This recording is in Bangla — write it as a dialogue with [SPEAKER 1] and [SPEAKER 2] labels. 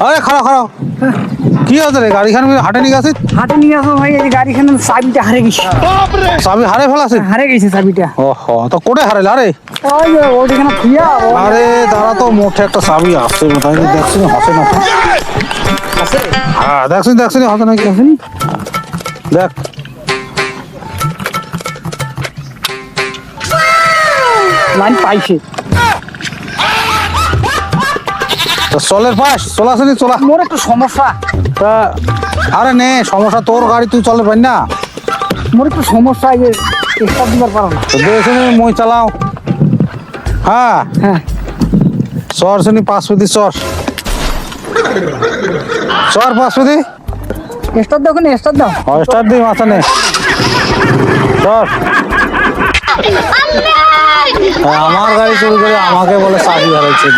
[SPEAKER 1] আরে খারাপ খারাপ কি আছে রে গাড়িখান হাটে নিয়ে গেছিস?
[SPEAKER 2] হাটে নিয়ে আসো ভাই, এই গাড়িখানে চাবিটা হারে গেছে।
[SPEAKER 1] চাবি হারে ফেলাছে?
[SPEAKER 2] হারে গেছে চাবিটা।
[SPEAKER 1] ওহো তো কোটে হারাইল? আরে
[SPEAKER 2] ওই যে ওইখানে থুইয়া
[SPEAKER 1] আরে দাঁড়া তো, মোটে একটা চাবি আসছে বোধহয়, দেখছি হাসে না তো।
[SPEAKER 2] আছে।
[SPEAKER 1] হ্যাঁ দেখছি হাসে নাকি, দেখ
[SPEAKER 2] লাইন পাইছে।
[SPEAKER 1] চলের পাশ চলা আসেনি চলা।
[SPEAKER 2] মোর একটু সমস্যা।
[SPEAKER 1] তা আরে নে সমস্যা, তোর গাড়ি তুই চলে পাই না।
[SPEAKER 2] মোর একটু সমস্যা, এই যে স্টার্ট দিবার পারো না।
[SPEAKER 1] তো দেখে মই চালাও। হ্যাঁ
[SPEAKER 2] হ্যাঁ
[SPEAKER 1] চর শুনি 5 মিনিট চর চর 5 মিনিট।
[SPEAKER 2] স্টার্ট দাও, কোন স্টার্ট দাও।
[SPEAKER 1] স্টার্ট দিই মাথা নে চর। আমার গাড়ি চুরি করে আমাকে বলে চাবি হারাইছে।